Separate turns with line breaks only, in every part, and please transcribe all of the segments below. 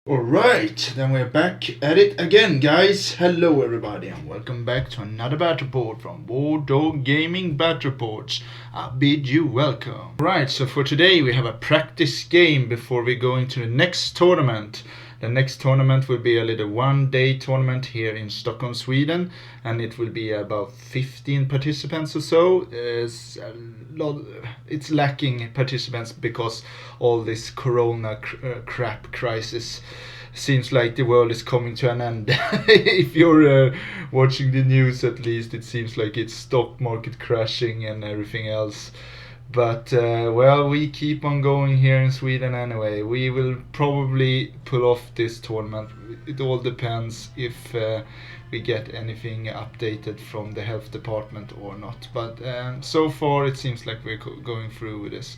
Alright, then we're back at it again, guys. Hello, everybody, and welcome back to another battle report from War Dog Gaming Battle Reports. I bid you welcome. Right, so for today we have a practice game before we go into the next tournament. The next tournament will be a little one-day tournament here in Stockholm, Sweden, and it will be about 15 participants or so. It's lacking participants because all this corona crap crisis seems like the world is coming to an end. If you're watching the news, at least it seems like it's stock market crashing and everything else. But well, we keep on going here in Sweden anyway. We will probably pull off this tournament. It all depends if we get anything updated from the health department or not. But so far it seems like we're going through with this.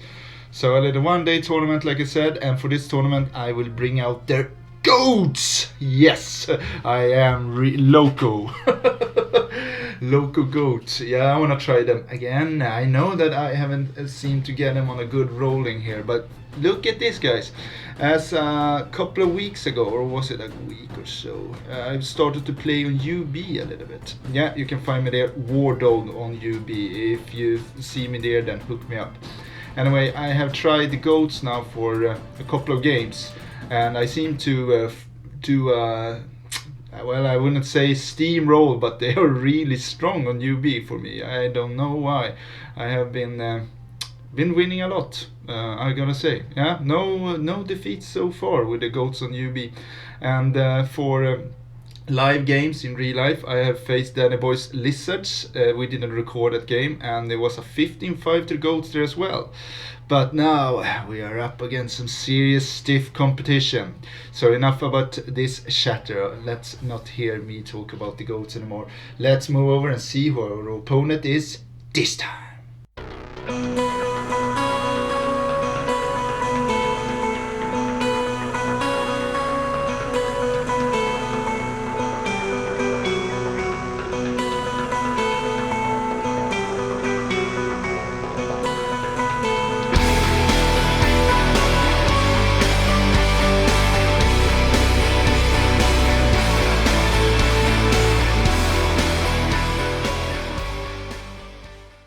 So a little one-day tournament, like I said, and for this tournament I will bring out their goats. Yes, I am loco. Loco goats. Yeah, I want to try them again. I know that I haven't seemed to get them on a good rolling here, but look at this, guys. As a couple of weeks ago, or was it a week or so, I've started to play on UB a little bit. Yeah, you can find me there, War Dog on UB. If you see me there, then hook me up. Anyway, I have tried the goats now for a couple of games, and I seem to well, I wouldn't say steamroll, but they are really strong on UB for me. I don't know why. I have been winning a lot. I gotta say, yeah, no defeats so far with the goats on UB, and for live games in real life, I have faced Danny Boy's Lizards. We didn't record that game, and there was a 15-5 to the goats there as well. But now we are up against some serious stiff competition. So enough about this chatter. Let's not hear me talk about the goats anymore. Let's move over and see who our opponent is this time.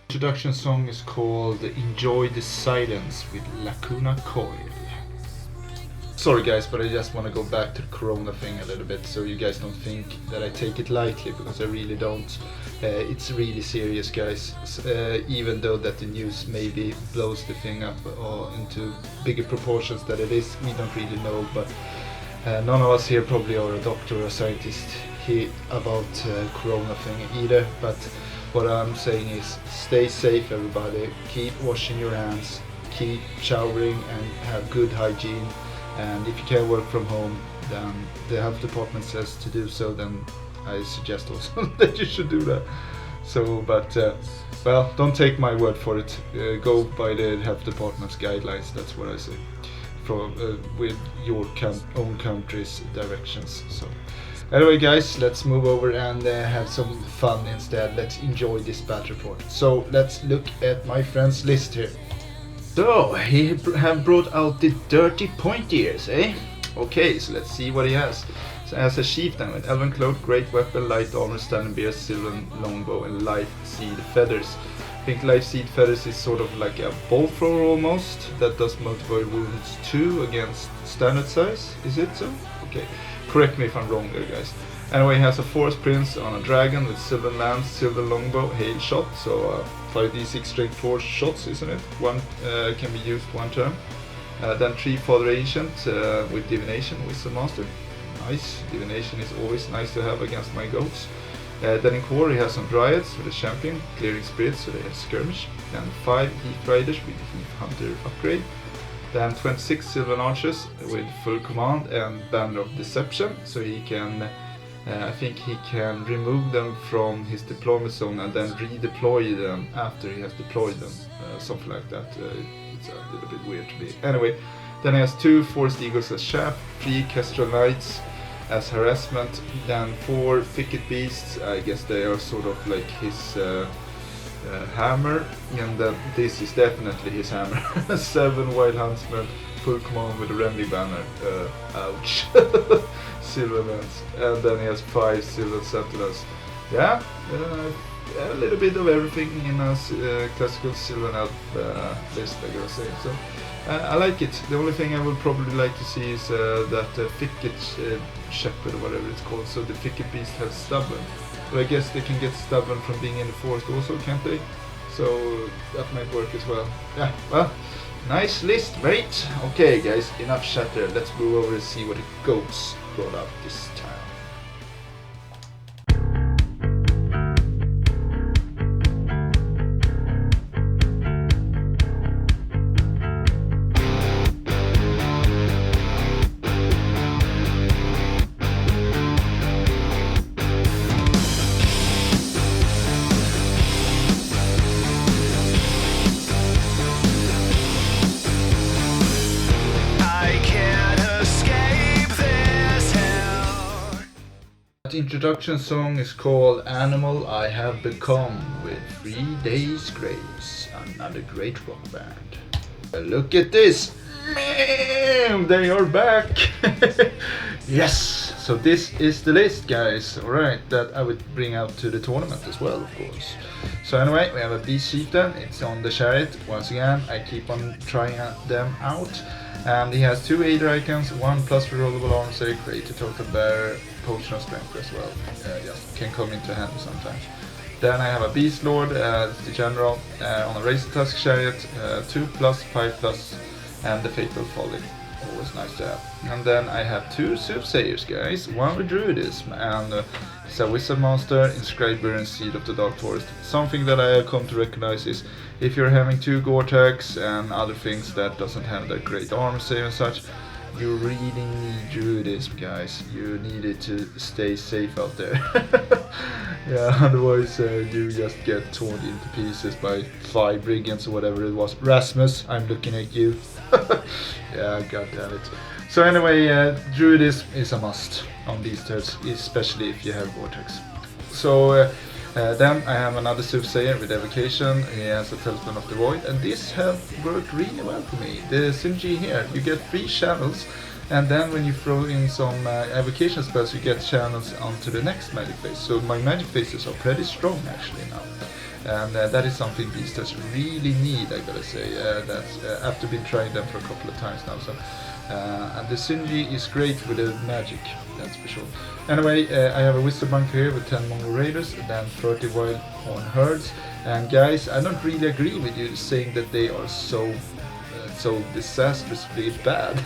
Introduction song is called Enjoy the Silence with Lacuna Coil. Sorry guys, but I just want to go back to the corona thing a little bit so you guys don't think that I take it lightly, because I really don't. It's really serious, guys. Even though that the news maybe blows the thing up into bigger proportions than it is, we don't really know, but none of us here probably are a doctor or a scientist here about corona thing either, but what I'm saying is stay safe, everybody. Keep washing your hands, keep showering, and have good hygiene. And if you can work from home, then the health department says to do so, then I suggest also that you should do that. So, but well, don't take my word for it. Go by the health department's guidelines. That's what I say. From with your own country's directions. So. Anyway guys, let's move over and have some fun instead. Let's enjoy this battle report. So let's look at my friend's list here. So he have brought out the dirty pointiers, eh? Okay, so let's see what he has. So as a chieftain with Elven Cloak, Great Weapon, Light Armor, Standing Bear, Sylvan Longbow, and Life Seed Feathers. I think Life Seed Feathers is sort of like a bow thrower almost, that does multiple wounds 2 against standard size, is it so? Okay. Correct me if I'm wrong there, guys. Anyway, he has a Forest Prince on a dragon with Sylvan Lance, Sylvan Longbow, Hail Shot, so 5d6 strength 4 shots, isn't it? One can be used one turn. Then 3 Father Ancient with Divination, Wizard Master. Nice, Divination is always nice to have against my goats. Then in core he has some Dryads with a Champion, Clearing Spirits, so they have Skirmish. Then 5 Heath Riders with the Heath Hunter upgrade. Then 26 Sylvan Archers with full command and Banner of Deception, so he can, I think he can remove them from his deployment zone and then redeploy them after he has deployed them, something like that. It's a little bit weird to me. Anyway, then he has 2 Forest Eagles as Shaft, 3 Kestrel Knights as Harassment, then 4 Thicket Beasts. I guess they are sort of like his hammer, and this is definitely his hammer. 7 Wild Huntsmen, full command with a Renly banner. Ouch. Sylvanels. And then he has 5 Sylvan Sentinels. Yeah, a little bit of everything in a classical Sylvan Elf list, I gotta say. So I like it. The only thing I would probably like to see is that Thicket Shepherd or whatever it's called. So the Thicket Beast has Stubborn. But I guess they can get Stubborn from being in the forest also, can't they? So that might work as well. Yeah, well, nice list, right? Okay guys, enough chatter. Let's move over and see what the goats brought up this time. The introduction song is called Animal I Have Become with 3 Days Grace, another great rock band. Look at this! Man, they are back! Yes! So this is the list, guys, alright, that I would bring out to the tournament as well, of course. So anyway, we have a Beast Chieftain, it's on the Chariot. Once again, I keep on trying them out. And he has 2 Aider icons, 1 plus rerollable arm save, create a total bear, potion of strength as well. Yes, can come into handy sometimes. Then I have a Beast Lord, the general, on a Razor Tusk Chariot, 2 plus, 5 plus, and the Fatal Folly. Always nice to have. And then I have 2 Soothsayers, guys, 1 with Druidism, and it's a Wizard Monster, Inscriber and Seed of the Dark Forest. Something that I have come to recognize is if you're having 2 Gore-Tex and other things that doesn't have that great armor save and such, you really need Druidism, guys. You need it to stay safe out there. Yeah, otherwise you just get torn into pieces by 5 Brigands or whatever it was. Rasmus, I'm looking at you. Yeah, god damn it. So anyway, Druidism is a must on these turds, especially if you have Vortex. So then I have another Soothsayer with Evocation. He has a Talisman of the Void, and this has worked really well for me. The synergy here, you get 3 channels, and then when you throw in some Evocation spells, you get channels onto the next magic phase. So my magic phases are pretty strong actually now. And that is something Beasters really need, I gotta say. That's after been trying them for a couple of times now. So and the synergy is great with the magic, that's for sure. Anyway, I have a Wizard Bunker here with 10 Mongol Raiders and then 30 Wild Horn Herds. And guys, I don't really agree with you saying that they are so disastrously bad.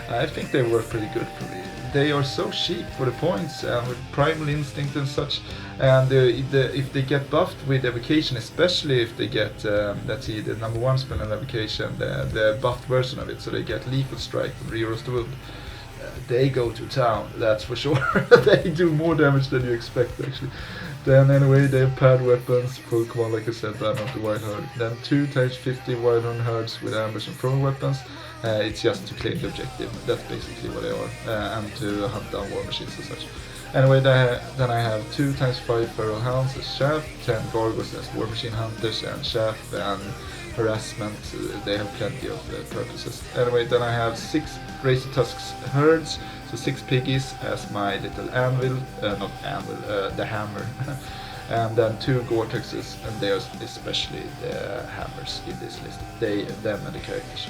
I think they work pretty good for me. They are so cheap for the points, with Primal Instinct and such, and if they get buffed with Evocation, especially if they get, let's see, the number 1 spell in Evocation, the buffed version of it, so they get Lethal Strike and Rerolls the Wound, they go to town, that's for sure. They do more damage than you expect actually. Then anyway, they have pad weapons, full command like I said, Banner of the Wild Herd. Then 2 times 50 Wild Horn Herds with ambush and throw weapons. It's just to claim the objective, that's basically what they are, and to hunt down war machines and such. Anyway, then I have 2 times 5 Feral Hounds as Chaff, 10 Gargoyles as War Machine Hunters and Chaff, and Harassment, they have plenty of purposes. Anyway, then I have 6 Razor Tusks Herds, so 6 Piggies as my little anvil, not anvil, the hammer. And then 2 Gore-Texes, and they are especially the hammers in this list, them and the characters.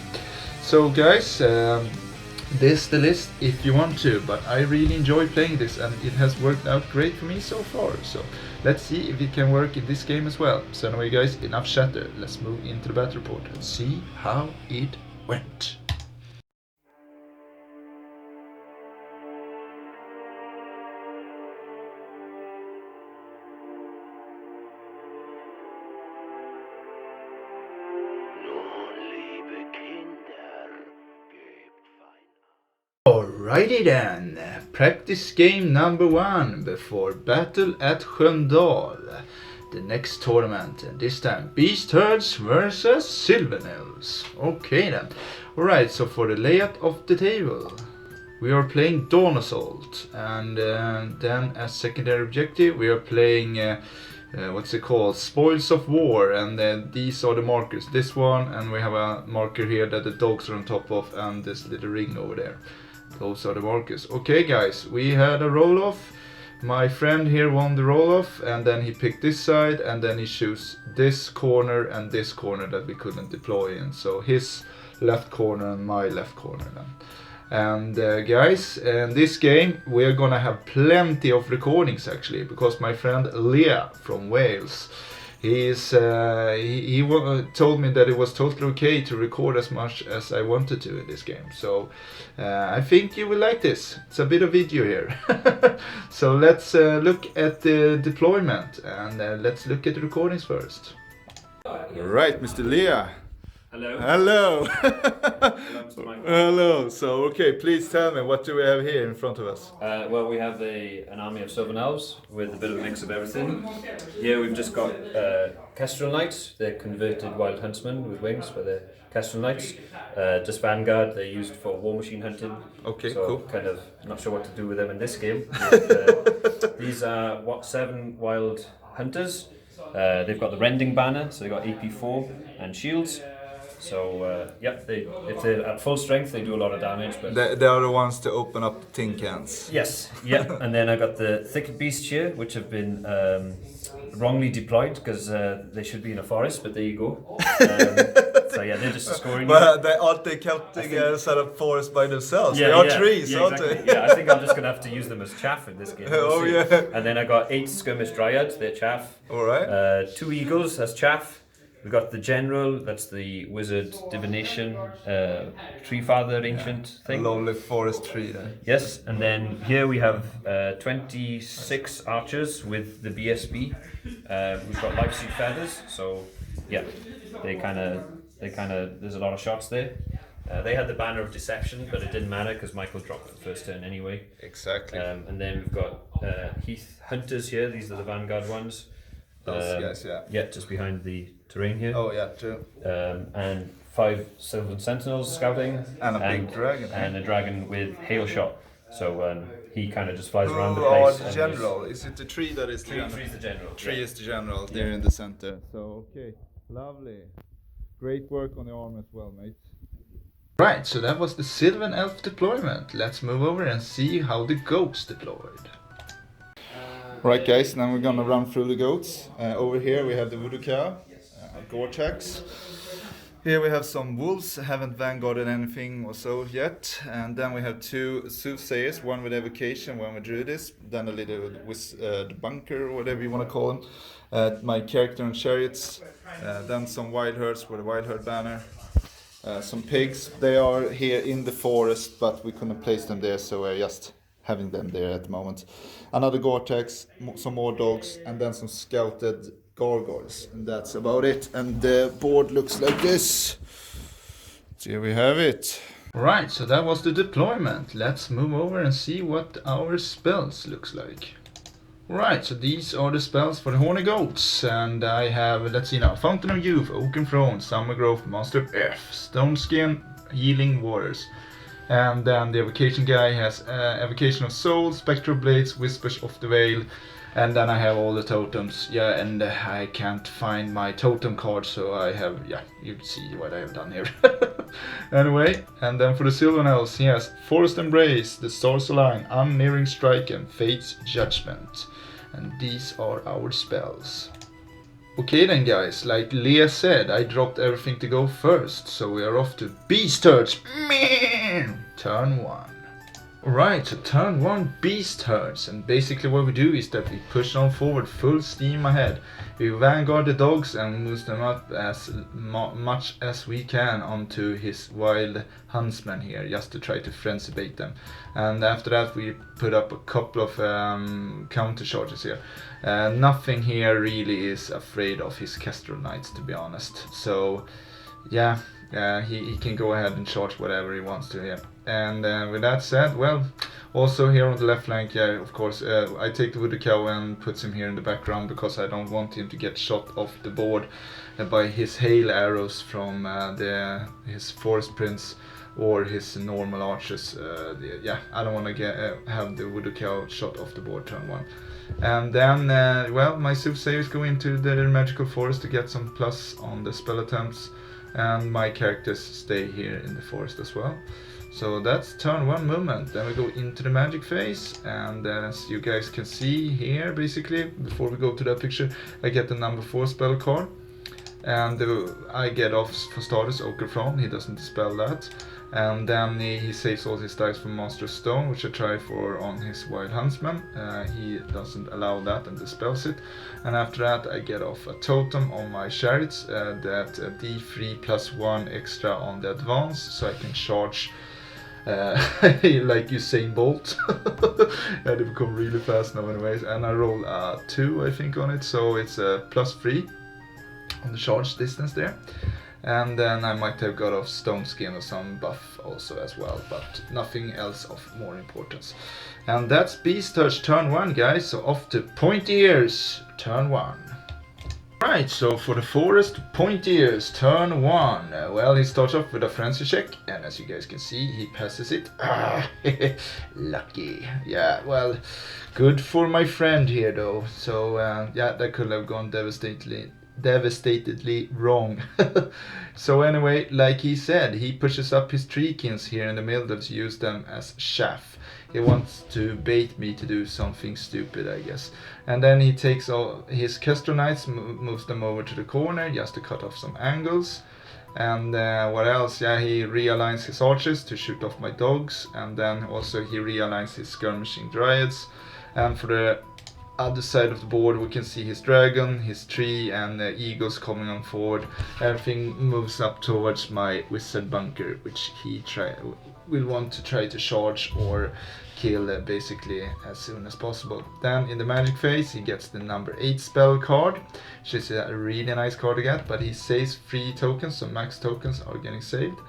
So guys, this is the list if you want to, but I really enjoy playing this and it has worked out great for me so far. So let's see if it can work in this game as well. So anyway guys, enough chatter, let's move into the battle report and see how it went. Alrighty then, practice game number 1 before battle at Sköndal, the next tournament, and this time Beast Herds versus Sylvanels. Okay then, alright, so for the layout of the table, we are playing Dawn Assault, and then as secondary objective we are playing what's it called? Spoils of War, and then these are the markers. This one, and we have a marker here that the dogs are on top of, and this little ring over there. Those are the markers. Okay guys, we had a roll-off. My friend here won the roll-off, and then he picked this side, and then he chose this corner and this corner that we couldn't deploy in. So his left corner and my left corner then. And guys, in this game we're gonna have plenty of recordings actually, because my friend Leah from Wales, he told me that it was totally okay to record as much as I wanted to in this game. So I think you will like this. It's a bit of video here. So let's look at the deployment, and let's look at the recordings first. Right, Mr. Leah.
Hello.
Hello.
Hello.
Hello. So, okay, please tell me, what do we have here in front of us?
Well, we have an army of Sylvan Elves with a bit of a mix of everything. Here we've just got Kestrel Knights. They're converted wild huntsmen with wings, but they're Kestrel Knights. Just Vanguard, they're used for war machine hunting.
Okay,
so
cool.
Kind of not sure what to do with them in this game. But, these are 7 wild hunters. They've got the Rending Banner, so they've got AP4 and shields. So if they're at full strength, they do a lot of damage. But
They are the ones to open up tin cans.
yes, yeah. And then I got the Thicket Beast here, which have been wrongly deployed because they should be in a forest, but there you go. So yeah, they're just scoring.
But aren't they counting as a forest by themselves? They are trees, aren't
exactly.
they?
Yeah, I think I'm just gonna have to use them as chaff in this game.
Oh
see.
yeah.
And then I got 8 Skirmish Dryads, they're chaff.
All right.
2 Eagles, that's chaff. We got the General, that's the Wizard Divination, Tree Father ancient thing.
Lonely forest tree there.
Yes, and then here we have 26 archers with the BSB. We've got Life Suit Feathers, so yeah, they kind of, there's a lot of shots there. They had the Banner of Deception, but it didn't matter because Michael dropped the first turn anyway.
Exactly.
And then we've got Heath Hunters here, these are the Vanguard ones.
Those guys, yeah.
Yeah, just behind the terrain here.
Oh yeah, true.
And 5 Sylvan Sentinels scouting.
And a big dragon.
And a dragon with hail shot. So he kind of just flies around the
Who
place.
are the general? Is it the tree that is the general?
Tree's the general.
Tree
yeah.
is the general. They're in the center. So okay, lovely. Great work on the arm as well, mate. Right, so that was the Sylvan Elf deployment. Let's move over and see how the goats deployed. Right guys, now we're gonna run through the goats. Over here we have the Voodoo Cow, Gore-Tex. Here we have some wolves, haven't vanguarded anything or so yet. And then we have 2 soothsayers, one with evocation, one with druidism, then a little with the bunker or whatever you want to call them. My character on chariots, then some wild herds with a wild herd banner. Some pigs, they are here in the forest, but we couldn't place them there, so we're just having them there at the moment. Another Gore-Tex, some more dogs, and then some scouted gargoyles, and that's about it. And the board looks like this. So here we have it. Right, so that was the deployment. Let's move over and see what our spells looks like. Right, so these are the spells for the Horny Goats, and I have, let's see now, Fountain of Youth, Oaken Throne, Summer Growth, Master of F, Stone Skin, Healing Waters. And then the evocation guy has evocation of soul, spectral blades, whispers of the veil, and then I have all the totems. Yeah, and I can't find my totem card, so I have, yeah, you see what I have done here. Anyway, and then for the Sylvan Elves, he has Forest Embrace, the Stars Align, Unnearing Strike, and Fate's Judgment. And these are our spells. Okay then guys, like Leah said, I dropped everything to go first, so we are off to Beast Herds. Turn 1. Alright, so turn 1 Beast Herds, and basically what we do is that we push on forward full steam ahead. We vanguard the dogs and move them up as much as we can onto his wild huntsmen here, just to try to frenzy bait them. And after that we put up a couple of counter charges here. Nothing here really is afraid of his Kestrel Knights, to be honest. So yeah, he can go ahead and charge whatever he wants to here. And with that said, well, also here on the left flank, yeah, of course, I take the Voodoo Cow and puts him here in the background because I don't want him to get shot off the board by his hail arrows from his Forest Prince or his normal archers. Yeah, I don't want to have the Voodoo Cow shot off the board turn 1. And then, well, my soothsayers go into the magical forest to get some plus on the spell attempts, and my characters stay here in the forest as well. So that's turn 1 movement. Then we go into the magic phase, and as you guys can see here, basically, before we go to that picture, I get the number 4 spell card. And I get off, for starters, Okerfron. He doesn't dispel that. And then he saves all his dice from Monster Stone, which I try for on his Wild Huntsman. He doesn't allow that and dispels it. And after that I get off a totem on my chariots, that D3 plus 1 extra on the advance, so I can charge like Usain Bolt. And they become really fast now anyways. And I roll a 2 I think on it, so it's a plus 3 on the charge distance there. And then I might have got off Stone Skin or some buff also as well, but nothing else of more importance. And that's Beast Touch turn 1, guys, so off to Pointy Ears turn 1. Right, so for the forest, Pointy Ears turn 1. Well, he starts off with a frenzy check, and as you guys can see, he passes it. Lucky. Yeah, well, good for my friend here though. So yeah, that could have gone devastatedly wrong. So anyway, like he said, he pushes up his treekins here in the middle to use them as chaff. He wants to bait me to do something stupid, I guess. And then he takes all his Kestrel Knights, moves them over to the corner just to cut off some angles. And what else? Yeah, he realigns his archers to shoot off my dogs, and then also he realigns his skirmishing dryads. And for the other side of the board we can see his dragon, his tree, and eagles coming on forward. Everything moves up towards my wizard bunker, which he will want to try to charge or kill basically as soon as possible. Then in the magic phase he gets the number 8 spell card, which is a really nice card to get, but he saves 3 tokens, so max tokens are getting saved.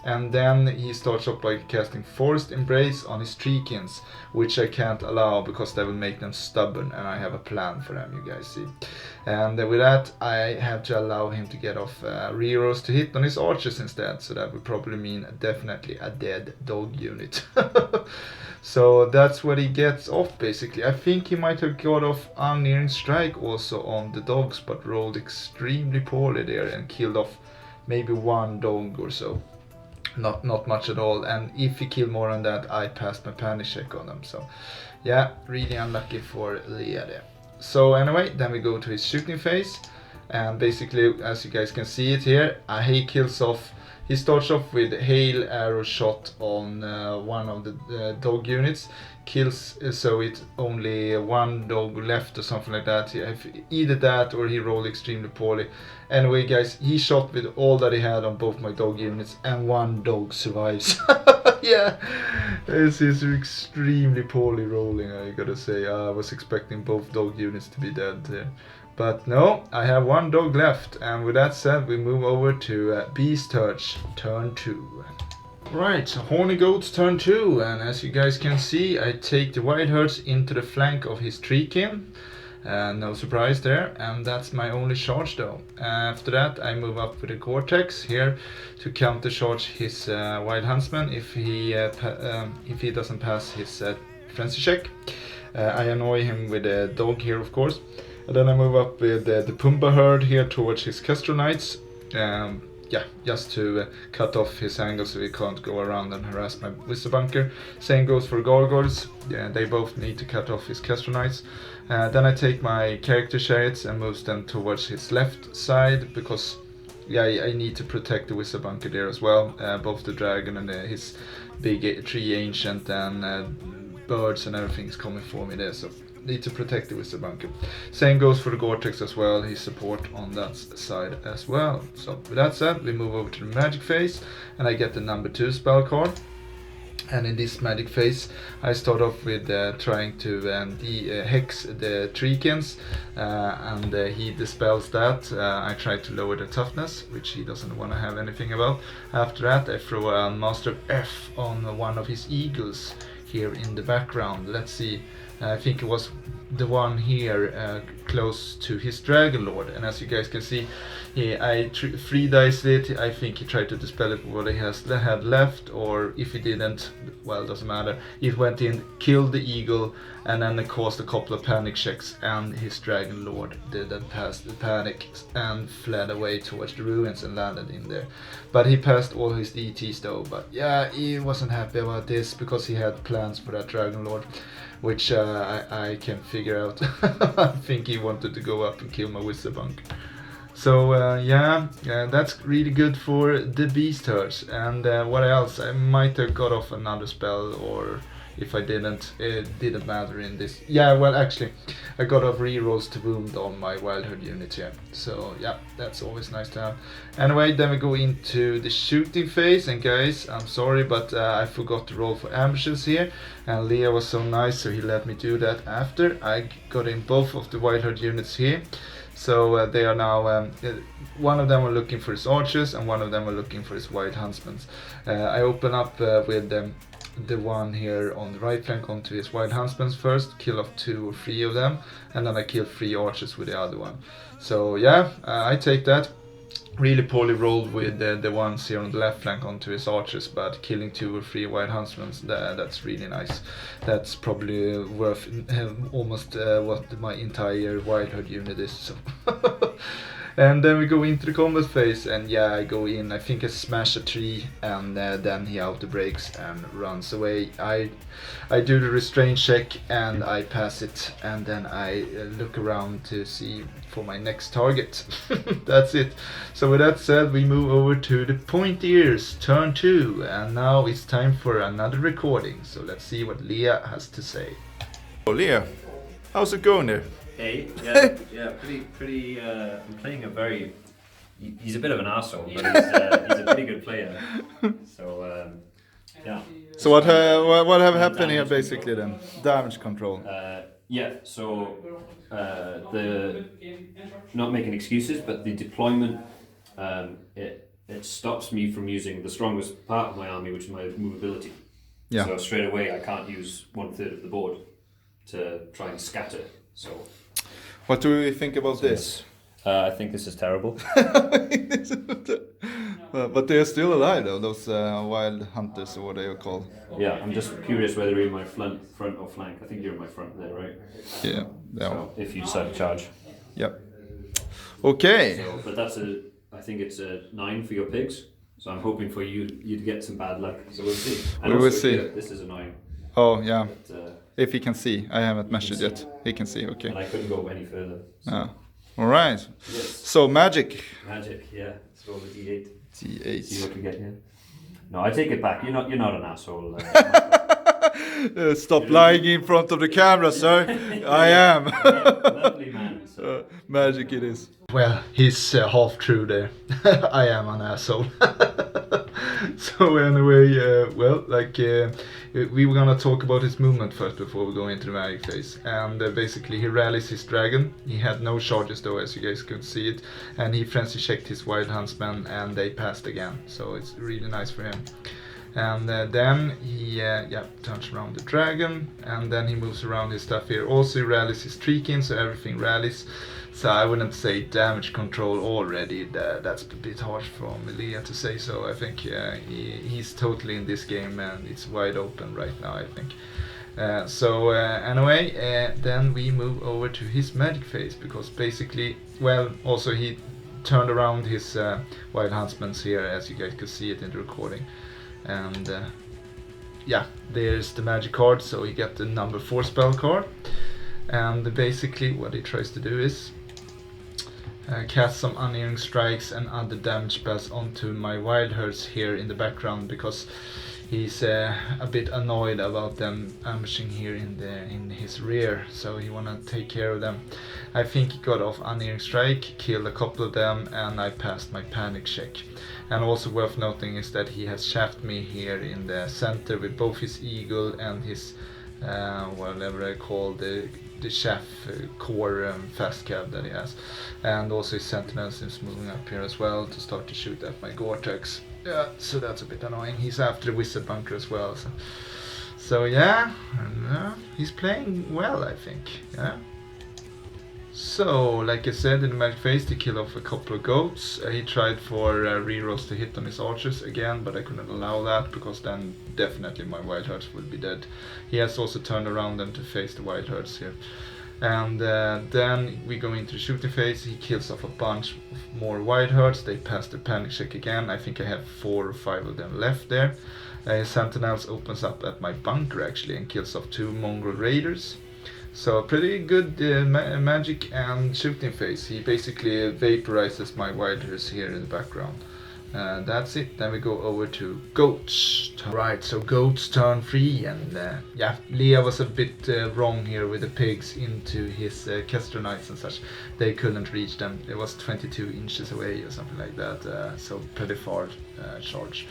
And then he starts off by casting Forest Embrace on his treekins, which I can't allow because that will make them stubborn, and I have a plan for them, you guys see. And with that I have to allow him to get off rerolls to hit on his archers instead, so that would probably mean definitely a dead dog unit. So that's what he gets off basically. I think he might have got off Unerring Strike also on the dogs, but rolled extremely poorly there and killed off maybe 1 dog or so. Not much at all, and if he killed more than that I passed my panic check on them, so yeah, really unlucky for Lea there. So anyway, then we go to his shooting phase, and basically as you guys can see it here, he kills off. He starts off with hail arrow shot on one of the dog units, kills, so it's only 1 dog left or something like that. Either that or he rolled extremely poorly. Anyway guys, he shot with all that he had on both my dog units, and 1 dog survives. Yeah, this is extremely poorly rolling, I gotta say. I was expecting both dog units to be dead here. But no, I have 1 dog left, and with that said we move over to Beast Touch turn 2. Right, so Horny Goats turn 2, and as you guys can see I take the Whiteherds into the flank of his treekin. No surprise there, and that's my only charge though. After that I move up with the Gore-Tex here to counter charge his Wild Huntsman if he doesn't pass his frenzy check. I annoy him with a dog here of course. And then I move up with the Pumbaa herd here towards his Kestrel Knights. Yeah, just to cut off his angle so he can't go around and harass my wizard bunker. Same goes for Gargoyles. Yeah, they both need to cut off his Kestrel Knights. Then I take my character chariots and move them towards his left side because yeah, I need to protect the wizard bunker there as well. Both the dragon and his big tree ancient and birds and everything's coming for me there, so need to protect the wizard bunker. Same goes for the Gore-Tex as well, his support on that side as well. So with that said, we move over to the magic phase, and I get the number 2 spell card. And in this magic phase I start off with trying to hex the treekins, and he dispels that. I try to lower the toughness, which he doesn't want to have anything about. After that I throw a Master of F on one of his eagles here in the background. Let's see I think it was the one here close to his Dragon Lord, and as you guys can see, I 3-diced it. I think he tried to dispel it with what he had left, or if he didn't, well, it doesn't matter. He went in, killed the eagle, and then it caused a couple of panic checks, and his Dragon Lord didn't pass the panic and fled away towards the ruins and landed in there. But he passed all his DTs though, but yeah, he wasn't happy about this because he had plans for that Dragon Lord, which I can figure out. I think he wanted to go up and kill my Wizardbunk. So yeah, that's really good for the Beast Herds. And what else? I might have got off another spell, or if I didn't, it didn't matter in this. Yeah, well actually, I got off rerolls to wound on my Wild Herd units here. So yeah, that's always nice to have. Anyway, then we go into the shooting phase, and guys, I'm sorry, but I forgot to roll for ambushes here, and Leo was so nice, so he let me do that after. I got in both of the Wild Herd units here. So they are now, one of them are looking for his archers, and one of them are looking for his Wild Huntsmen. I open up with the one here on the right flank onto his Wild Huntsmen first, kill off 2 or 3 of them, and then I kill 3 archers with the other one. So yeah, I take that. Really poorly rolled with the ones here on the left flank onto his archers, but killing 2 or 3 Wild Huntsmen, that's really nice. That's probably worth almost what my entire Wild Herd unit is. So. And then we go into the combat phase, and yeah, I go in, I think I smash a tree, and then he auto breaks and runs away. I do the restraint check and I pass it, and then I look around to see for my next target. That's it. So with that said, we move over to the Pointy Ears, turn 2, and now it's time for another recording. So let's see what Leah has to say.
Oh, Leah, how's it going there?
Hey, yeah, pretty. I'm playing a very. He's a bit of an arsehole, but he's a pretty good player. So yeah.
So what have happened here basically then? Damage control.
Yeah. So the not making excuses, but the deployment it stops me from using the strongest part of my army, which is my movability.
Yeah.
So straight away I can't use 1/3 of the board to try and scatter. So.
What do we think about this?
I think this is terrible.
But they're still alive though, those wild hunters or what they are called.
Yeah, I'm just curious whether you're in my front or flank. I think you're in my front there, right?
Yeah.
So if you decide to charge.
Yep. Okay.
So, but I think it's a 9 for your pigs. So I'm hoping for you'd get some bad luck. So we'll see. And
we will
also,
see.
yeah, this is annoying.
Oh yeah.
But,
if he can see, I haven't measured yet. He can see. Okay.
And I couldn't go any further. So.
Ah. All right.
Yes.
So magic.
Magic, yeah. Let's roll the D8. See
D8.
what we get here. No, I take it back. You're not an asshole.
Stop lying in front of the camera, sir. I am.
Lovely man. So.
Magic it is.
Well, he's half true there. I am an asshole. So anyway, we were gonna talk about his movement first before we go into the magic phase. And basically he rallies his dragon. He had no charges though, as you guys could see it. And he frenzy checked his Wild Huntsman, and they passed again. So it's really nice for him. And then he turns around the dragon, and then he moves around his stuff here. Also he rallies his Treekin, so everything rallies. So I wouldn't say damage control already. That's a bit harsh for Leah to say so. I think he's totally in this game, and it's wide open right now, I think. Anyway, then we move over to his magic phase, because basically, well, also he turned around his Wild Huntsmen here, as you guys could see it in the recording. And there's the magic card, so he got the number 4 spell card. And basically what he tries to do is cast some Unerring Strikes and other damage spells onto my Wild Herds here in the background, because he's a bit annoyed about them ambushing here in his rear, so he wanna take care of them. I think he got off Unerring Strike, killed a couple of them, and I passed my panic check. And also worth noting is that he has shafted me here in the center with both his eagle and his whatever I call the chaff core fast cab that he has, and also his sentinels is moving up here as well to start to shoot at my Gore-Tex. Yeah, so that's a bit annoying. He's after the Wizardbunker as well, So yeah, and, he's playing well, I think. Yeah. So, like I said, in the magic phase, to kill off a couple of goats. He tried for rerolls to hit on his archers again, but I couldn't allow that because then definitely my white herds would be dead. He has also turned around them to face the white herds here. And then we go into the shooting phase. He kills off a bunch of more white herds. They pass the panic check again. I think I have 4 or 5 of them left there. Sentinels opens up at my bunker actually and kills off 2 Mongol raiders. So pretty good magic and shooting phase. He basically vaporizes my white herds here in the background. That's it. Then we go over to goats. Right, so goats turn 3, and yeah, Leah was a bit wrong here with the pigs into his Kester Knights and such. They couldn't reach them. It was 22 inches away or something like that, so pretty far charge.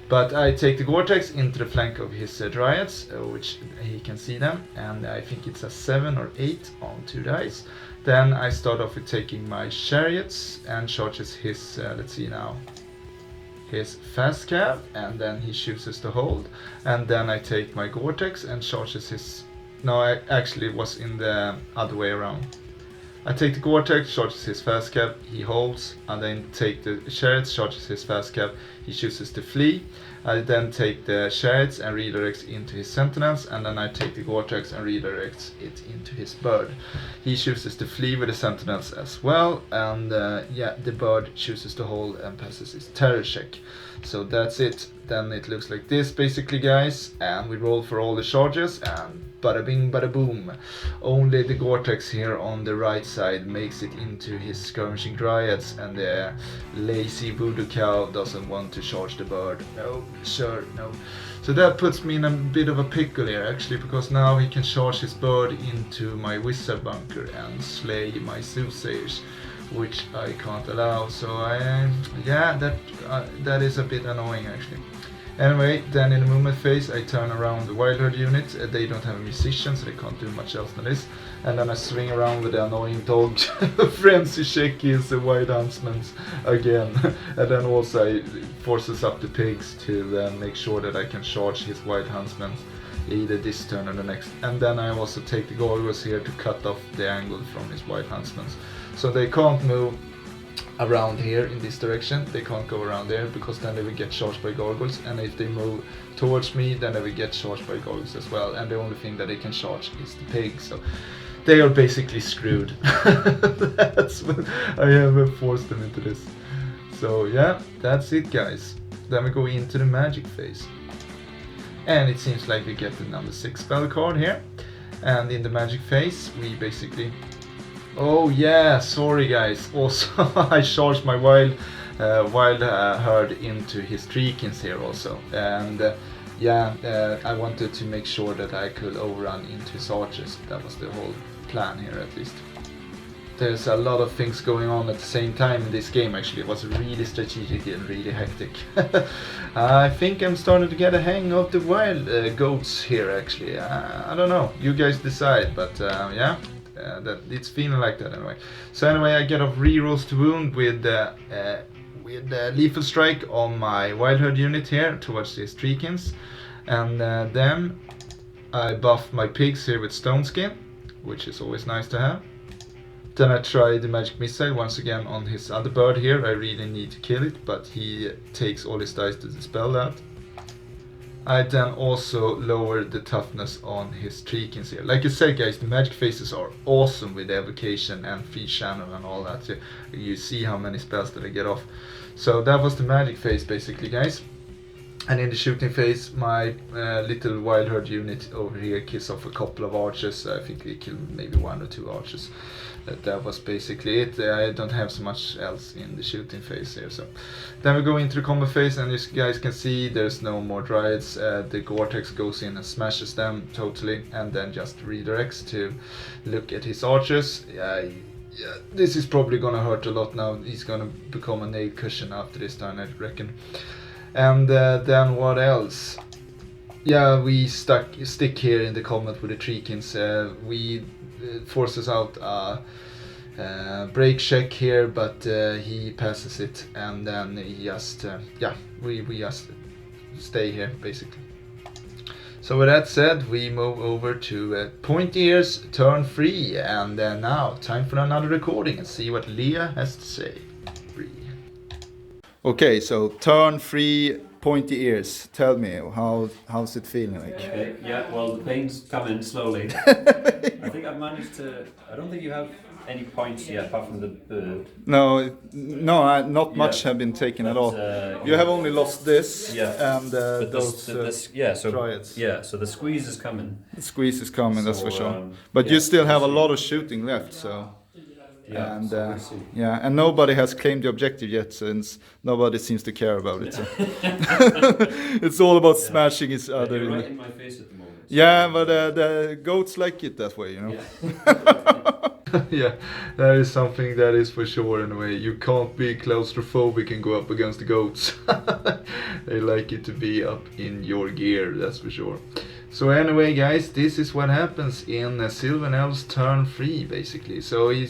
But I take the Gore-Tex into the flank of his Dryads, which he can see them, and I think it's a 7 or 8 on 2 dice. Then I start off with taking my Chariots and charges his, let's see now, his fast cav, and then he chooses to hold. And then I take my Gore-Tex and charges his, no, I actually it was in the other way around. I take the Gore-Tex, charges his fast cav, he holds, and then take the Chariots, charges his fast cav, he chooses to flee. I then take the Chariots and redirects into his Sentinels, and then I take the Gore-Tex and redirects it into his bird. He chooses to flee with the Sentinels as well, and yeah, the bird chooses to hold and passes his terror check. So that's it. Then it looks like this basically, guys, and we roll for all the charges, and bada bing bada boom. Only the Gore-Tex here on the right side makes it into his skirmishing Dryads, and the lazy voodoo cow doesn't want to charge the bird. No, sure, no. So that puts me in a bit of a pickle here actually, because now he can charge his bird into my wizard bunker and slay my soothsayers, which I can't allow. So yeah, that is a bit annoying actually. Anyway, then in the movement phase I turn around the wild herd unit. They don't have a musician, so they can't do much else than this. And then I swing around with the annoying dog frenzy check his white huntsmen again. And then also I forces up the pigs to make sure that I can charge his white huntsmen either this turn or the next. And then I also take the Gorgos here to cut off the angle from his white huntsmen. So they can't move around here in this direction, they can't go around there because then they will get charged by gargoyles, and if they move towards me then they will get charged by gargoyles as well, and the only thing that they can charge is the pig, so they are basically screwed. That's what I have forced them into this. So yeah, that's it guys. Then we go into the magic phase, and it seems like we get the number 6 spell card here, and in the magic phase we basically, oh yeah, sorry guys, also I charged my wild herd into his Treekins here also, and yeah, I wanted to make sure that I could overrun into his archers. That was the whole plan here at least. There's a lot of things going on at the same time in this game actually. It was really strategic and really hectic. I think I'm starting to get a hang of the wild goats here actually. I don't know, you guys decide, but yeah. That it's feeling like that anyway. So anyway, I get off rerolls to wound with lethal strike on my wild herd unit here towards the Treekins, and then I buff my pigs here with stone skin, which is always nice to have. Then I try the magic missile once again on his other bird here. I really need to kill it, but he takes all his dice to dispel that. I then also lower the toughness on his Treekins here. Like I said guys, the magic phases are awesome with the evocation and free channel and all that. You see how many spells that I get off. So that was the magic phase basically guys. And in the shooting phase, my little wild herd unit over here kills off a couple of archers. I think they killed maybe 1 or 2 archers. That was basically it. I don't have so much else in the shooting phase here. So then we go into the combat phase, and as you guys can see, there's no more Dryads. The Gore-Tex goes in and smashes them totally, and then just redirects to look at his archers. Yeah, this is probably gonna hurt a lot now. He's gonna become a nail cushion after this turn, I reckon. And then what else? Yeah, we stick here in the combat with the Treekins. We forces out a break check here, but he passes it, and then he just yeah, we just stay here basically. So with that said, we move over to Pointy Ears Turn 3, and now time for another recording and see what Leah has to say.
Okay, so turn 3, Pointy Ears. Tell me, how's it feeling like?
Okay, yeah, well, the pain's coming slowly. I think I've managed to. I don't think you have any points yet, apart from the bird.
No, not much have been taken at all. You have only lost this and
But
those triads.
So the squeeze is coming.
The squeeze is coming, that's for
So,
sure. But you still have a lot of shooting left, so.
Yeah,
And
so we'll see.
and nobody has claimed the objective yet, since nobody seems to care about it. So. It's all about smashing each other.
You're right in my face at the moment. So
Yeah, but the goats like it that way, you know.
Yeah.
Yeah, that is something that is for sure in a way. You can't be claustrophobic and go up against the goats. They like it to be up in your gear, that's for sure. So anyway, guys, this is what happens in Sylvan Elves turn 3, basically. So he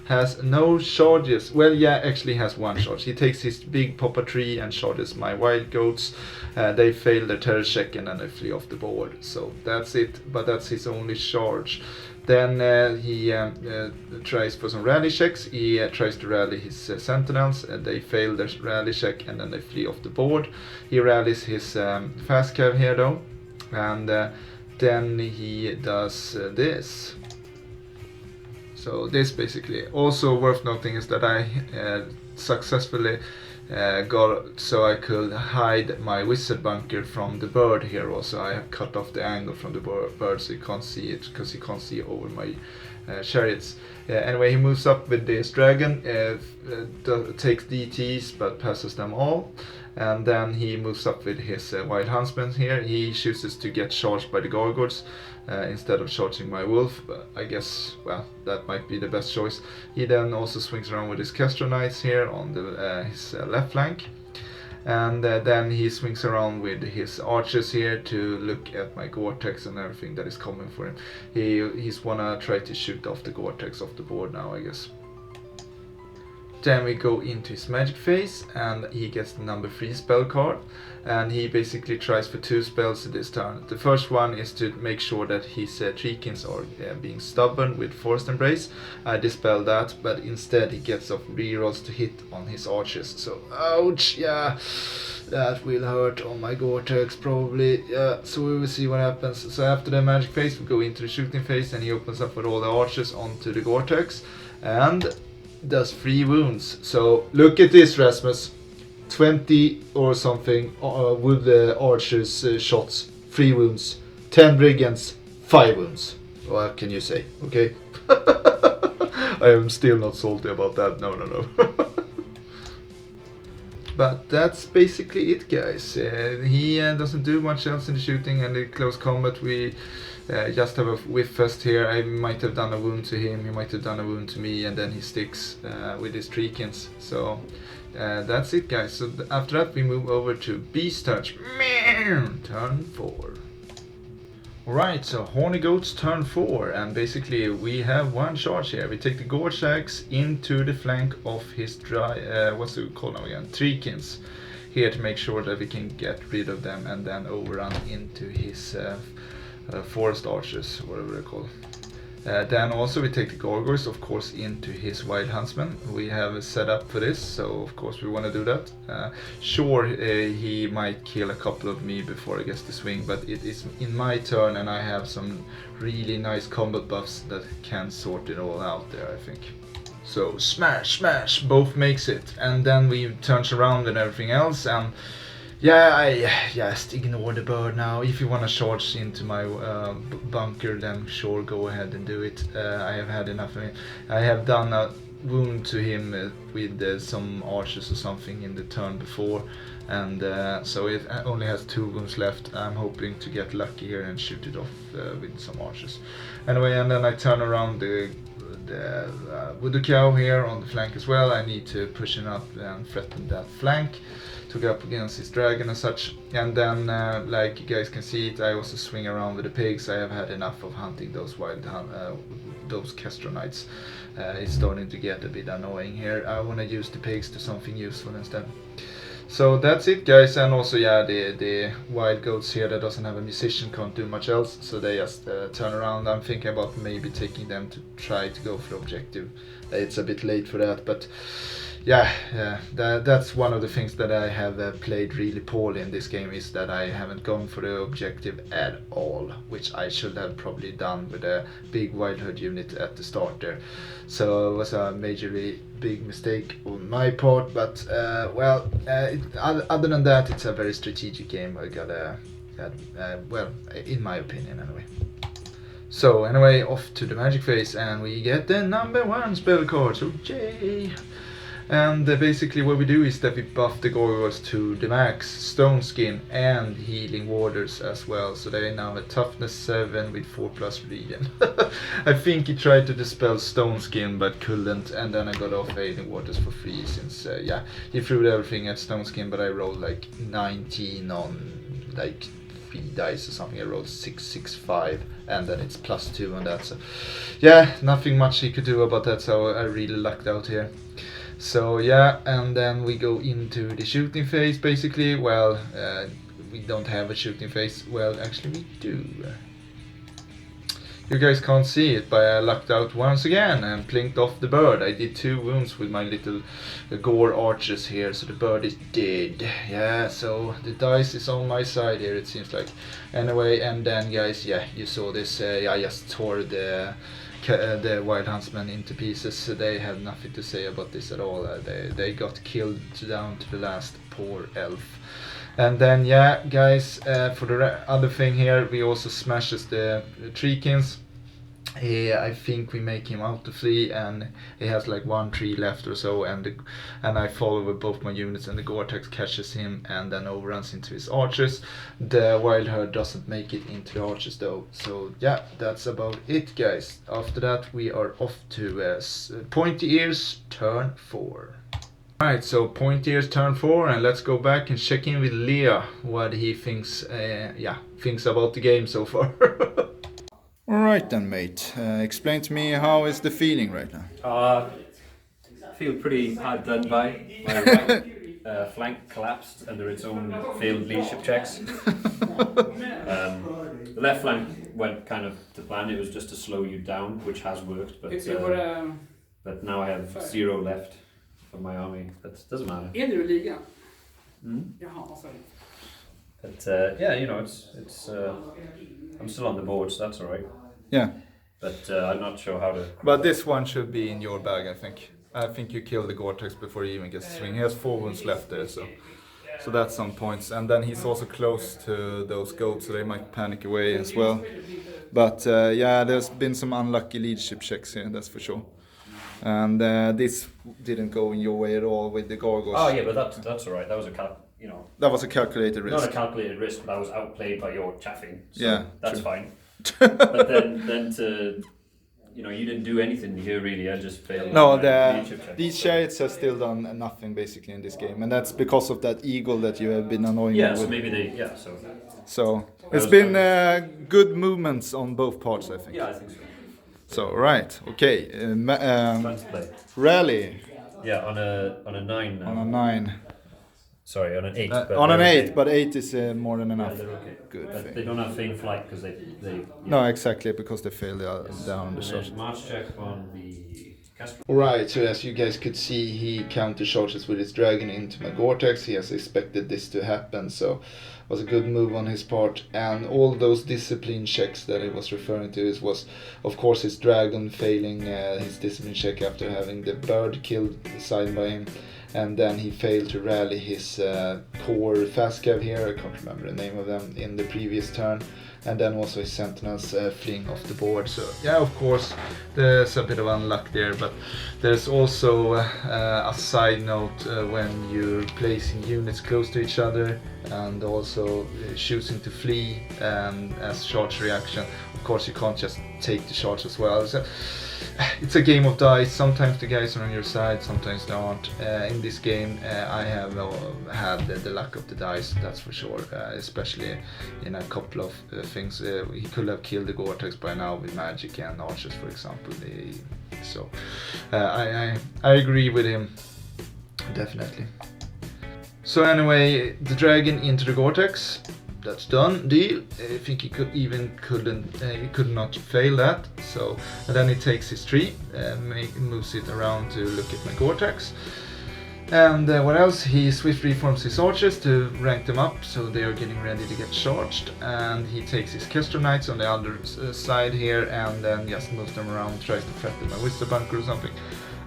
has no charges. Well, yeah, actually has one charge. He takes his big Papa Tree and charges my wild goats. They fail their terror check and then they flee off the board. So that's it, but that's his only charge. Then he tries for some rally checks. He tries to rally his sentinels. They fail their rally check and then they flee off the board. He rallies his fast cav here though. And then he does this. So this basically. Also worth noting is that I successfully got so I could hide my wizard bunker from the bird here. Also I have cut off the angle from the bird so you can't see it, because you can't see over my chariots. Anyway, he moves up with this dragon, takes DTs but passes them all. And then he moves up with his wild huntsman here. He chooses to get charged by the gargoyles instead of charging my wolf. But I guess, well, that might be the best choice. He then also swings around with his Kestrel Knights here on his left flank. And then he swings around with his archers here to look at my Gore-Tex and everything that is coming for him. He's wanna try to shoot off the Gore-Tex off the board now, I guess. Then we go into his magic phase and he gets the number 3 spell card, and he basically tries for 2 spells this turn. The first one is to make sure that his treekins are being stubborn with Forest Embrace. I dispel that, but instead he gets off rerolls to hit on his archers. So ouch, yeah, that will hurt on my Gore-Tex probably. Yeah, so we will see what happens. So after the magic phase we go into the shooting phase and he opens up with all the archers onto the Gore-Tex and does 3 wounds. So look at this, Rasmus. 20 or something with the archers shots, 3 wounds. 10 brigands, 5 wounds. What can you say? Okay. I am still not salty about that. No. But that's basically it, guys. He doesn't do much else in the shooting and the close combat. We just have a whiff fest here. I might have done a wound to him, he might have done a wound to me, and then he sticks with his treekins. So that's it, guys. So after that we move over to Beast Touch. Turn 4. Alright, so Horny Goats turn 4, and basically we have one charge here. We take the Gore-Tex into the flank of his what's it called now again? Treekins here to make sure that we can get rid of them and then overrun into his forest archers, whatever they're called. Then also we take the Gargoyles, of course, into his Wild Huntsman. We have a setup for this, so of course we want to do that. Sure, he might kill a couple of me before I get the swing, but it is in my turn and I have some really nice combat buffs that can sort it all out there, I think. So smash, both makes it, and then we turns around and everything else, and yeah, I just ignore the bird now. If you want to charge into my bunker, then sure, go ahead and do it. I have had enough of it. I have done a wound to him with some archers or something in the turn before, and so it only has 2 wounds left. I'm hoping to get lucky here and shoot it off with some archers. Anyway, and then I turn around the Voodoo Cow here on the flank as well. I need to push him up and threaten that flank to go up against his dragon and such. And then like you guys can see it, I also swing around with the pigs. I have had enough of hunting those those Kestrel Knights. It's starting to get a bit annoying here. I want to use the pigs to something useful instead. So that's it, guys. And also, yeah, the wild goats here that doesn't have a musician can't do much else, so they just turn around. I'm thinking about maybe taking them to try to go for objective. It's a bit late for that, but yeah, that's one of the things that I have played really poorly in this game, is that I haven't gone for the objective at all, which I should have probably done with a big wild herd unit at the start there. So it was a majorly big mistake on my part, but other than that, it's a very strategic game. I gotta, well, in my opinion anyway. So anyway, off to the magic phase, and we get the number 1 spell card, so yay! And basically what we do is that we buff the Gorgors to the max, Stone Skin and Healing Waters as well, so they now have toughness 7 with 4+ regen. I think he tried to dispel Stone Skin but couldn't, and then I got off Healing Waters for free, since he threw everything at Stone Skin, but I rolled like 19 on like 3 dice or something. I rolled 6, 6, 5, and then it's +2 on that, so yeah, nothing much he could do about that, so I really lucked out here. So yeah, and then we go into the shooting phase basically. Well, we don't have a shooting phase. Well, actually we do. You guys can't see it, but I lucked out once again and plinked off the bird. I did 2 wounds with my little gore archers here, so the bird is dead. Yeah, so the dice is on my side here, it seems like. Anyway, and then guys, yeah, you saw this. I just tore the Wild Huntsman into pieces, so they have nothing to say about this at all. They got killed down to the last poor elf. And then yeah, guys, for the other thing here, we also smashes the Treekins. I think we make him out to flee, and he has like 1 tree left or so, and I follow with both my units, and the Gore-Tex catches him and then overruns into his archers. The wild herd doesn't make it into the archers though, so yeah, that's about it, guys. After that we are off to Pointy Ears turn 4. Alright, so Pointy Ears turn 4, and let's go back and check in with Leah, what he thinks about the game so far.
Alright then, mate. Explain to me, how is the feeling right now?
I feel pretty hard done by. My right flank collapsed under its own failed leadership checks. The left flank went kind of to plan. It was just to slow you down, which has worked, but now I have 0 left of my army. That doesn't matter.
Är du i ligan?
Mm.
Jaha, sorry.
But yeah, you know, it's I'm still on the board, so that's all right.
Yeah.
But I'm not sure how to.
But this one should be in your bag, I think. I think you killed the Gore-Tex before he even gets to swing. He has 4 wounds left there, so that's some points. And then he's also close to those goats, so they might panic away as well. But yeah, there's been some unlucky leadership checks here, that's for sure. And this didn't go in your way at all with the Gorgors.
Oh yeah, but that's all right. That was
that was a calculated risk.
Not a calculated risk, but I was outplayed by your chaffing. So
yeah,
that's
true.
fine. But then to, you didn't do anything here really. I just failed.
No, these chariots have still done nothing basically in this game, and that's because of that eagle that you have been annoying
me
with.
So maybe they.
So it's been good movements on both parts, I think.
Yeah, I think so.
So right, okay.
Fun to play.
Rally.
Yeah, on a 9.
On a 9.
Sorry, on an 8.
On an 8, but 8 is more than enough.
Yeah, they're okay.
Good
But
thing.
they don't have faint flight because they.
No, exactly, because they failed down the
And
shot.
then March check on the Castro.
Alright, so as you guys could see, he counter charges with his dragon into my Gore-Tex. He has expected this to happen, so it was a good move on his part. And all those discipline checks that he was referring to was, of course, his dragon failing his discipline check after having the bird killed side by him. And then he failed to rally his core fastcav here, I can't remember the name of them, in the previous turn. And then also his sentinels fleeing off the board. So yeah, of course, there's a bit of unluck there, but there's also a side note when you're placing units close to each other and also choosing to flee as charge reaction. Of course, you can't just take the charge as well. So, it's a game of dice. Sometimes the guys are on your side, sometimes they aren't. In this game, I have had the luck of the dice, that's for sure. Especially in a couple of things. He could have killed the Gore-Tex by now with magic and archers, for example. I agree with him, definitely. So anyway, the dragon into the Gore-Tex. That's done deal. I think he could not fail that. So and then he takes his tree and moves it around to look at my Gore-Tex. And what else? He swift reforms his archers to rank them up, so they are getting ready to get charged. And he takes his Kestrel Knights on the other side here, and then just moves them around, tries to threaten my Wizard Bunker or something.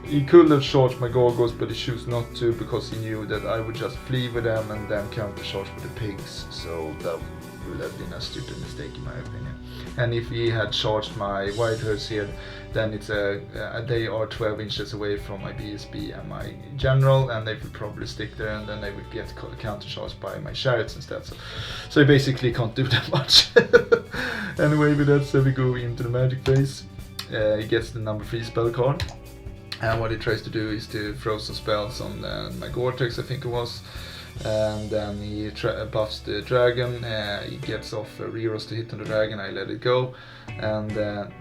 He could have charged my Gorgos, but he chose not to because he knew that I would just flee with them and then counter charge with the pigs. So that would have been a stupid mistake in my opinion. And if he had charged my Whiteherds here, then it's they are 12 inches away from my BSB and my general, and they would probably stick there, and then they would get counter charged by my chariots instead. So I basically can't do that much. Anyway, with that said, we go into the magic phase. He gets the number 3 spell card. And what he tries to do is to throw some spells on my Gore-Tex, I think it was. And then he buffs the dragon. He gets off rerolls to hit on the dragon. I let it go. And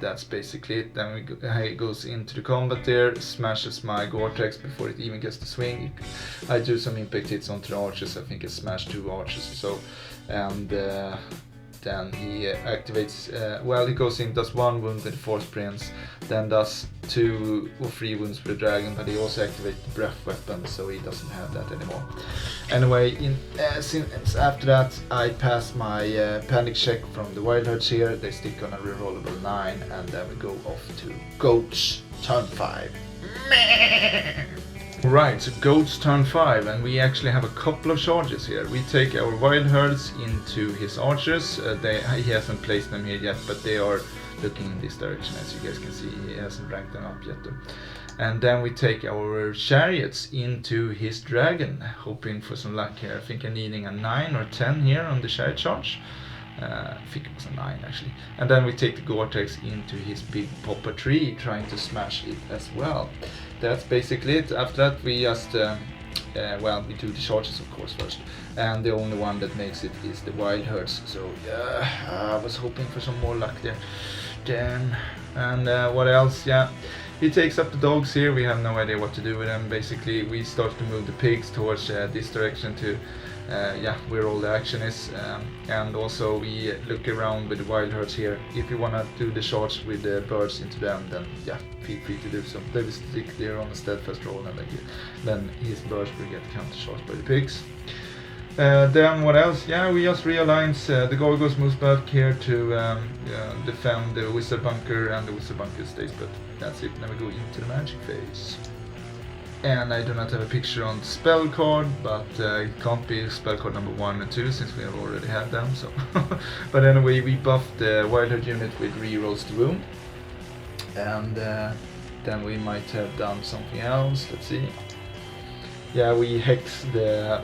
that's basically it. Then he goes into the combat there, smashes my Gore-Tex before it even gets to swing. I do some impact hits onto the archers. I think I smashed 2 archers or so. And then he activates, he goes in, does 1 wound with the Force Prince, then does 2 or 3 wounds with the dragon, but he also activates the breath weapon, so he doesn't have that anymore. Anyway, since after that I pass my panic check from the Wildhearts here. They stick on a rerollable 9, and then we go off to Goats turn 5. Right, so Goats turn 5, and we actually have a couple of charges here. We take our Wildherds into his archers. He hasn't placed them here yet, but they are looking in this direction, as you guys can see. He hasn't ranked them up yet though. And then we take our chariots into his dragon, hoping for some luck here. I think I'm needing a 9 or 10 here on the chariot charge. I think it was a 9 actually. And then we take the Gore-Tex into his big popper tree, trying to smash it as well. That's basically it. After that we just, we do the charges of course first. And the only one that makes it is the Wildherds. So I was hoping for some more luck there. Then, and what else? Yeah, he takes up the dogs here. We have no idea what to do with them. Basically we start to move the pigs towards this direction to where all the action is, and also we look around with the Wildherds here. If you want to do the charge with the birds into them, then feel free to do so. They will stick there on a steadfast roll, and then his birds will get counter charged by the pigs. Then what else? Yeah, we just realigns the Gorgos moves back here to defend the Wizard Bunker, and the Wizard Bunker stays put. That's it. Then we go into the magic phase. And I do not have a picture on the spell card, but it can't be spell card number 1 and 2 since we have already had them. So, but anyway, we buffed the Wildheart unit with rerolls to wound, and then we might have done something else. Let's see. Yeah, we hex the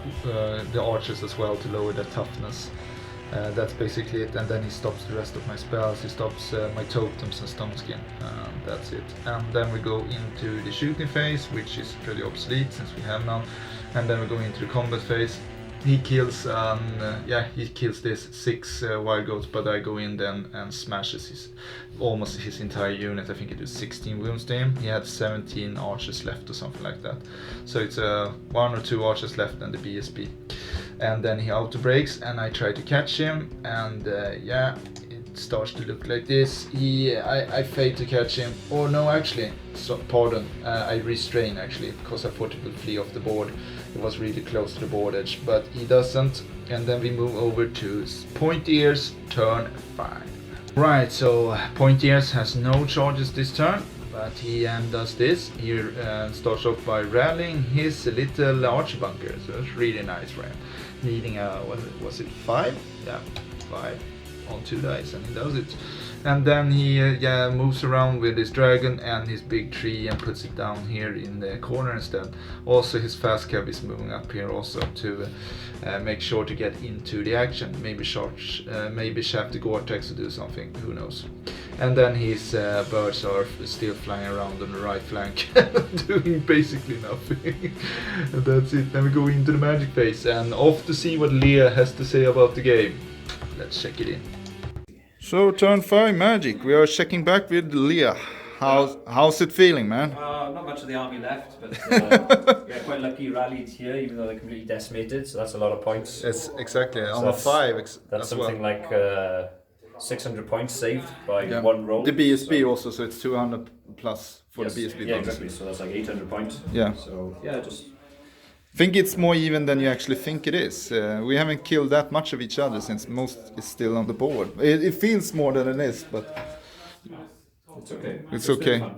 archers as well to lower their toughness. That's basically it, and then he stops the rest of my spells. He stops my totems and stone skin. That's it. And then we go into the shooting phase, which is pretty obsolete since we have none. And then we go into the combat phase. He kills, he kills this 6 wild goats, but I go in then and smashes almost his entire unit. I think it was 16 wounds to him. He had 17 archers left or something like that. So it's 1 or 2 archers left and the BSB. And then he auto breaks, and I try to catch him, and it starts to look like this. I failed to catch him, or no, actually, I restrain actually, because I thought he would flee off the board. It was really close to the board edge, but he doesn't. And then we move over to Pointy Ears turn 5. Right, so Pointy Ears has no charges this turn, but he does this. He starts off by rallying his little archer bunker, so it's really nice for him. Needing was it 5? Yeah, 5 on 2 dice, and he does it. And then he moves around with his dragon and his big tree and puts it down here in the corner instead. Also his fast cab is moving up here also to make sure to get into the action. Maybe shaft the Gore-Tex to do something, who knows. And then his birds are still flying around on the right flank, doing basically nothing. And that's it. Then we go into the magic phase and off to see what Leah has to say about the game. Let's check it in.
So turn 5 magic. We are checking back with Leah. How's it feeling, man?
Not much of the army left, but yeah, quite lucky rallied here, even though they're completely decimated. So that's a lot of points.
Yes, exactly. On
that's-
a 5
That's
as
something
well.
like 600 points saved by
Yeah.
one roll.
The BSB
So-
also, so it's 200 plus for
Yes,
the BSB
yeah,
bonus.
exactly. So that's like 800 points.
Yeah.
So yeah, just
Think it's more even than you actually think it is. We haven't killed that much of each other since most is still on the board. It feels more than it is, but
it's okay.
It's okay.
fun.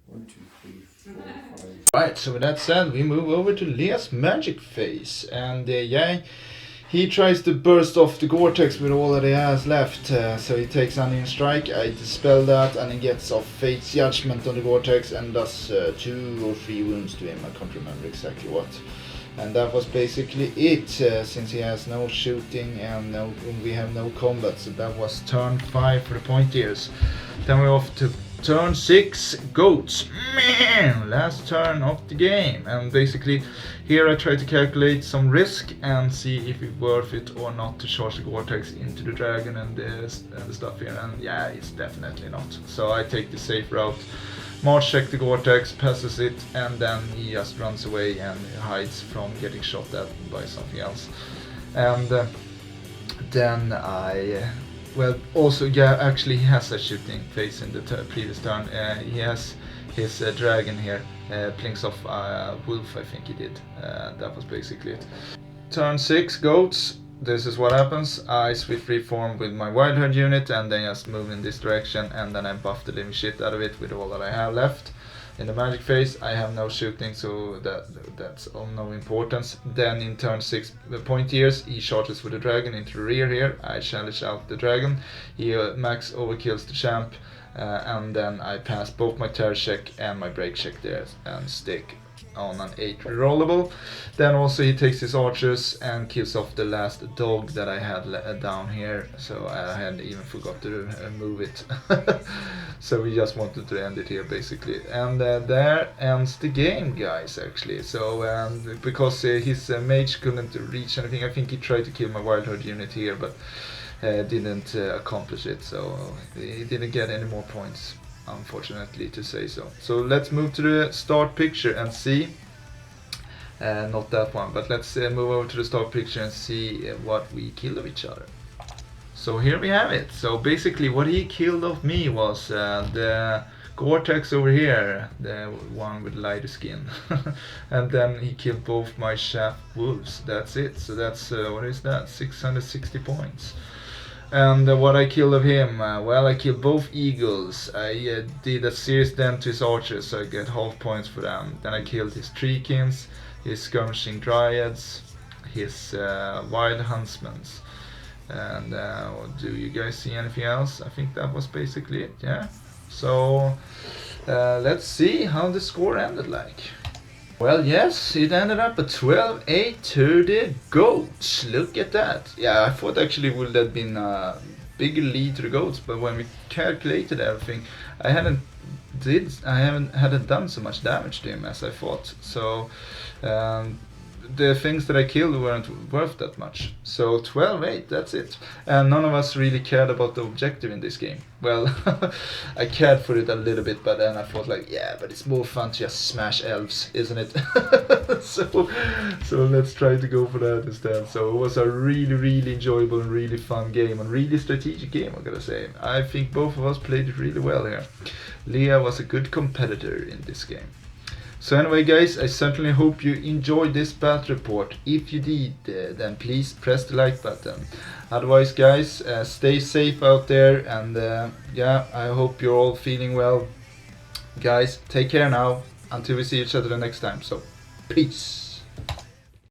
1, 2, 3, 4, 5.
Right, so with that said, we move over to Lea's magic phase, and yeah, he tries to burst off the Gore-Tex with all that he has left, so he takes Unleash Strike, I dispel that, and he gets off Fate's Judgment on the Gore-Tex and does 2 or 3 wounds to him, I can't remember exactly what. And that was basically it, since he has no shooting and we have no combat, so that was turn 5 for the Pointiers. Then we're off to turn 6, Goats. Man, last turn of the game. And basically here I try to calculate some risk and see if it's worth it or not to charge the Gore-Tex into the dragon and the stuff here. And yeah, it's definitely not. So I take the safe route. March check the Gore-Tex, passes it, and then he just runs away and hides from getting shot at by something else. And then well, also, yeah, actually he has a shooting phase in the previous turn. He has his dragon here, plinks off wolf, I think he did. That was basically it. Turn 6, Goats. This is what happens. I swift reform with my Wildheart unit and then just move in this direction, and then I buff the living shit out of it with all that I have left. In the magic phase I have no shooting, so that's of no importance. Then in turn 6 Pointiers, he charges with the dragon into the rear here. I challenge out the dragon. He max overkills the champ, and then I pass both my terror check and my break check there and stick on an 8 rerollable. Then also he takes his archers and kills off the last dog that I had down here, so I had even forgot to move it. So we just wanted to end it here basically, and there ends the game, guys, actually. So because his mage couldn't reach anything, I think he tried to kill my Wildheart unit here, but didn't accomplish it, so he didn't get any more points, unfortunately, to say so. So let's move to the start picture and see, not that one, but let's move over to the start picture and see what we killed of each other. So here we have it. So basically what he killed of me was the Gore-Tex over here, the one with lighter skin. And then he killed both my Shaft Wolves. That's it. So that's, what is that? 660 points. And what I killed of him, well, I killed both eagles. I did a serious dent to his archers, so I get half points for them. Then I killed his treekins, his skirmishing dryads, his wild huntsmen. And do you guys see anything else? I think that was basically it, yeah. So let's see how the score ended like. Well, yes, it ended up at 12-8 to the Goats. Look at that. Yeah, I thought actually it would have been a bigger lead to the Goats, but when we calculated everything, I hadn't done so much damage to him as I thought. So the things that I killed weren't worth that much. So 12-8, that's it. And none of us really cared about the objective in this game. Well, I cared for it a little bit, but then I thought like, yeah, but it's more fun to just smash elves, isn't it? so let's try to go for that instead. So it was a really, really enjoyable and really fun game, and really strategic game, I gotta say. I think both of us played it really well here. Lea was a good competitor in this game. So anyway, guys, I certainly hope you enjoyed this battle report. If you did, then please press the like button. Otherwise, guys, stay safe out there, and yeah, I hope you're all feeling well. Guys, take care now, until we see each other the next time. So, peace.